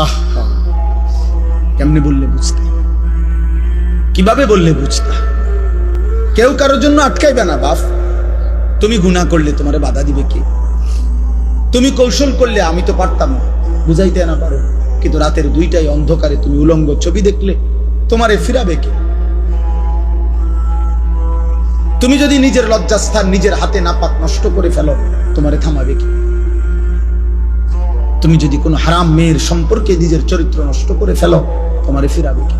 আহা, কেমনে বললে বুঝতে, কিভাবে বললে বুঝতা? কেউ কারোর জন্য আটকাইবে না বাপ। তুমি গুনাহ করলে তোমারে বাধা দিবে কে? তুমি কৌশল করলে আমি তো পারতাম না, বুঝাইতে না পারো, কিন্তু রাতের 2টায় অন্ধকারে তুমি উলঙ্গ ছবি দেখলে তোমারে ফিরাবে কে? তুমি যদি নিজের লজ্জাস্থান নিজের হাতে নাপাক নষ্ট করে ফেলো, তোমারে থামাবে কে? তুমি যদি কোনো হারাম মেয়ের সম্পর্কে নিজের চরিত্র নষ্ট করে ফেলো, তোমারে ফিরাবে কে?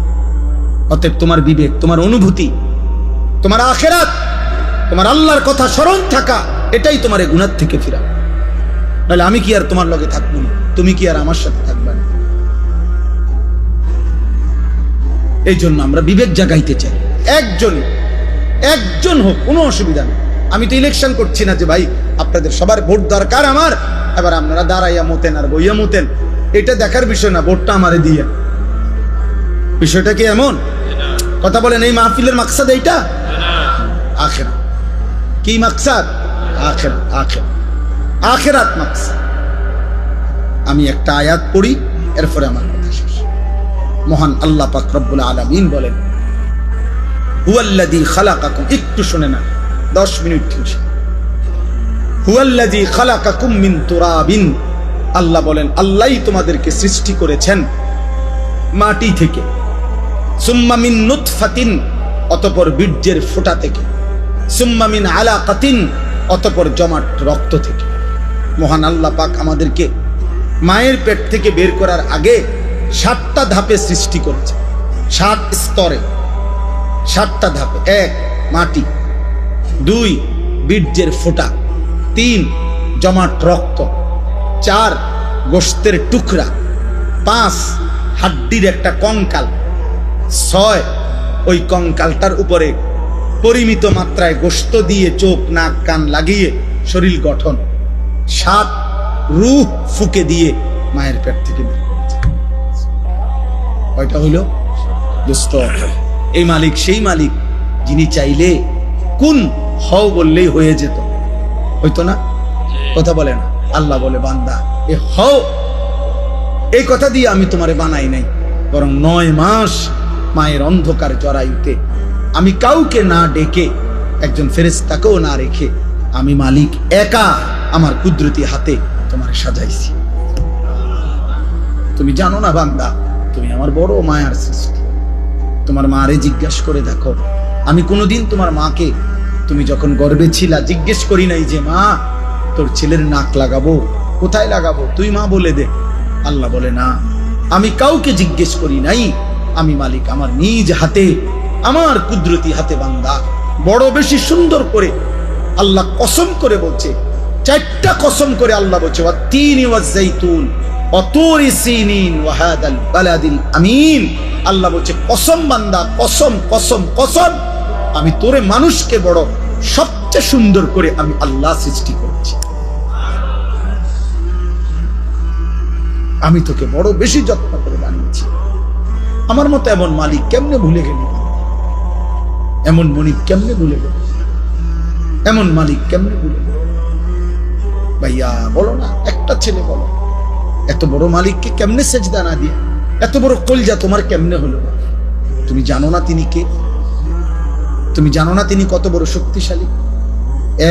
অতএব তোমার বিবেক, তোমার অনুভূতি, তোমার আখিরাত, তোমার আল্লাহর কথা স্মরণ থাকা, এটাই তোমারে গুনাহ থেকে ফিরাবে। নাহলে আমি কি আর তোমার লগে থাকবো না? তুমি কি আর আমার সাথে থাকবে না? এই জন্য আমরা বিবেক জাগাইতে চাই। একজন হোক, কোনো অসুবিধা নেই। আমি তো ইলেকশন করছি না যে ভাই আপনাদের সবার ভোট দরকার আমার, এবার আপনারা দাঁড়াইয়া মতেন আর বইয়া মতেন, এটা দেখার বিষয় না। ভোটটা আমারে দিয়ে, বিষয়টা কি এমন? কথা বলেন, এই মাহফিলের মাকসাদ এইটা? আখিরাত। কি মাকসাদ? আখিরাত মাকসাদ। আমি একটা আয়াত পড়ি, এরপরে আমার কথা শেষ। মহান আল্লাহ পাক রব্বুল আলামিন বলেন, হুয়াল্লাযী খালাকাকুম, একটু শুনে না, 10 মিনিট ঠিক। হুয়াল্লাযী খালাকাকুম মিন তুরাবিন, আল্লাহ বলেন আল্লাহই তোমাদেরকে সৃষ্টি করেছেন মাটি থেকে। সুম্মা মিন নুতফাতিন, অতঃপর বীর্যের ফোঁটা থেকে। সুম্মা মিন আলাকাতিন, অতঃপর জমাট রক্ত থেকে। মহান আল্লাহ পাক আমাদেরকে মায়ের পেট থেকে বের করার আগে 7টা ধাপে সৃষ্টি করেছে, 7 স্তরে, 7টা ধাপে। 1 মাটি, 2 বীর্যের ফোঁটা, 3 জমাট রক্ত, 4 গোশতের টুকরা, 5 হাড্ডির একটা কঙ্কাল, 6 ওই কঙ্কালটার উপরে পরিমিত মাত্রায় গোশত দিয়ে চোখ নাক কান লাগিয়ে শরীর গঠন, 7 রূহ ফুকে দিয়ে মায়ের পেট থেকে বের করেছে। কয়টা হইল দোস্ত? এই মালিক সেই মালিক যিনি চাইলে কোন হও বললেই হয়ে যেত, হইতো না? কথা বলে না? আল্লাহ বলে, বান্দা এ হও, এই কথা দিয়ে আমি তোমারে বানাই নাই, বরং 9 মাস মায়ের অন্ধকার জরায়ুতে আমি কাউকে না ডেকে, একজন ফেরেশতাকেও না রেখে, আমি মালিক একা আমার কুদরতি হাতে তোমারে সাজাইছি। তুমি জানো না বান্দা, তুমি আমার বড় মায়ার সৃষ্টি। তোমার মারে জিজ্ঞাসা করে দেখো, আমি কোনোদিন তোমার মাকে, তুমি যখন গর্ভে ছিলা, জিজ্ঞেস করি নাই যে মা তোর ছেলের নাক লাগাবো, কোথায় লাগাবো, তুই মা বলে দে। আল্লাহ বলে না, আমি কাউকে জিজ্ঞেস করি নাই, আমি মালিক আমার নিজ হাতে, আমার কুদরতি হাতে বান্দা বড় বেশি সুন্দর করে আল্লাহ কসম করে বলছে, 4টা কসম করে আল্লাহ বলছে, ওয়াত-তিনি ওয়াজ-যাইতুন ওয়া তুরি সিনিন ওয়া হাদাল বালাদিল আমিন। আল্লাহ বলছে কসম বান্দা, কসম কসম কসম, আমি তোরে মানুষকে বড় সবচেয়ে সুন্দর করে আমি আল্লাহ সৃষ্টি করেছি। আমি তোকে বড় বেশি যত্ন করে বানিয়েছি। আমার মতো এমন মালিক কেমনে ভুলে গেলি? এমন মনিব কেমনে ভুলে গেল? এমন মালিক কেমনে ভুলে গেল? ভাইয়া বলো না, একটা ছেলে বলো, এত বড় মালিককে কেমনে সেজদা না দিয়ে, এত বড় কলজা তোমার কেমনে হলো? তুমি জানো না তিনি কে? তুমি জানো না তিনি কত বড় শক্তিশালী?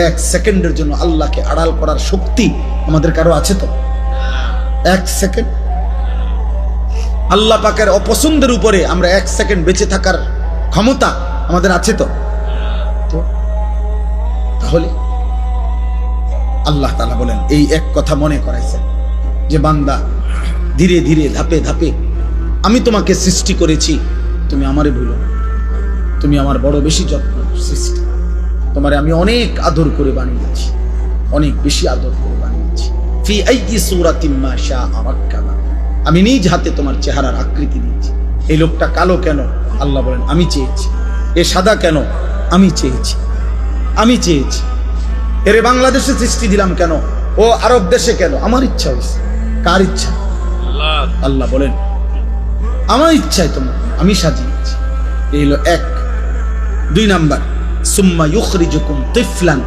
1 সেকেন্ডের জন্য আল্লাহকে আড়াল করার শক্তি আমাদের কারো আছে তো? 1 সেকেন্ড আল্লাহ পাকের অপছন্দের উপরে আমরা 1 সেকেন্ড বেঁচে থাকার ক্ষমতা আমাদের আছে তো? তাহলে আল্লাহ তাআলা বলেন, এই এক কথা মনে করাইছেন যে বান্দা ধীরে ধীরে ধাপে ধাপে আমি তোমাকে সৃষ্টি করেছি, তুমি আমারে ভুলো না, তুমি আমার বড় বেশি যত্ন সৃষ্টি, তোমারে আমি অনেক আদর করে বানিয়েছি, অনেক বেশি আদর করে বানিয়েছি। ফি আইয়ি সূরাতিন মা শাআ রাক্কাবা, আমি নিজ হাতে তোমার চেহারার আকৃতি দিয়েছি। এই লোকটা কালো কেন? আল্লাহ বলেন আমি চেয়েছি। এ সাদা কেন? আমি চেয়েছি, আমি চেয়েছি। এরে বাংলাদেশে সৃষ্টি দিলাম কেন? ও আরব দেশে কেন? আমার ইচ্ছা হয়েছে। কার ইচ্ছা? আল্লাহ বলেন আমার ইচ্ছায় তোমার আমি সাজিয়েছি। এই হলো 1। 2 নাম্বার, সুম্মা ইউখরিজুকুম তিফলান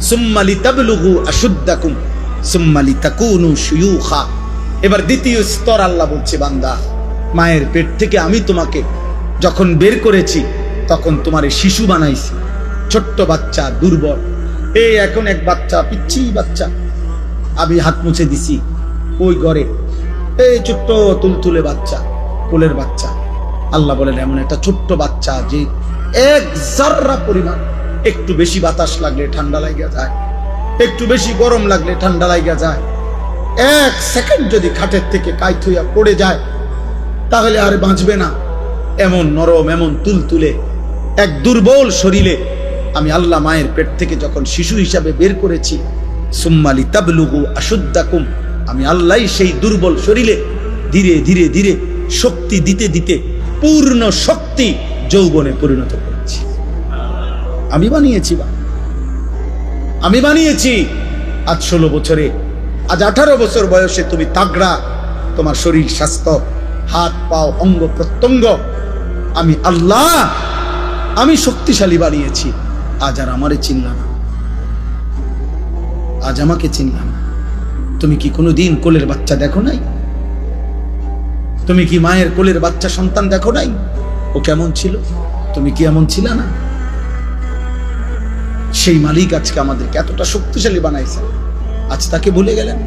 সুম্মা লিতাবলুগু আশুদ্দাকুম সুম্মা লিতাকুনু শুয়ুখা। এবার দ্বিতীয় স্তর আল্লাহ বলছে, বান্দা মায়ের পেট থেকে আমি তোমাকে যখন বের করেছি তখন তোমার শিশু বানাইছি, ছোট্ট বাচ্চা, দুর্বল। এই এখন এক বাচ্চা, পিচ্ছি বাচ্চা, আমি হাত মুছে দিছি ওই ঘরে, এই ছোট্ট তুলতুলে বাচ্চা, কোলের বাচ্চা। আল্লাহ বলেন এমন একটা ছোট্ট বাচ্চা যে এক জাররা পরিমাণ একটু বেশি বাতাস লাগলে ঠান্ডা লাগিয়া যায়, একটু বেশি গরম লাগলে ঠান্ডা লাগিয়া যায়। এক সেকেন্ড যদি খাটের থেকে কাইত হইয়া পড়ে যায় তাহলে আর বাঁচবে না। এমন নরম, এমন তুলতুলে এক দুর্বল শরীরে আমি আল্লাহ মায়ের পেট থেকে যখন শিশু হিসাবে বের করেছি, সুম্মালি তাবলুগু আশুদ্দাকুম, আমি আল্লাহ সেই দুর্বল শরীরে ধীরে ধীরে ধীরে শক্তি দিতে দিতে পূর্ণ শক্তি যৌবনে পরিণত করেছি। আমি বানিয়েছি, আমি বানিয়েছি। আজ 16 বছরে, আজ 18 বছর বয়সে তুমি তাগড়া, তোমার শরীর স্বাস্থ্য, হাত পাও, অঙ্গ প্রত্যঙ্গ আমি আল্লাহ, আমি শক্তিশালী বানিয়েছি। আজ আর আমারে চিনলা না, আজ আমাকে চিনলাম। তুমি কি কোনোদিন কোলের বাচ্চা দেখো নাই? তুমি কি মায়ের কোলের বাচ্চা সন্তান দেখো নাই? ও কেমন ছিল? তুমি কি এমন ছিল না? সেই মালিক আজকে আমাদেরকে এতটা শক্তিশালী বানাইছে, আজ তাকে ভুলে গেলেন।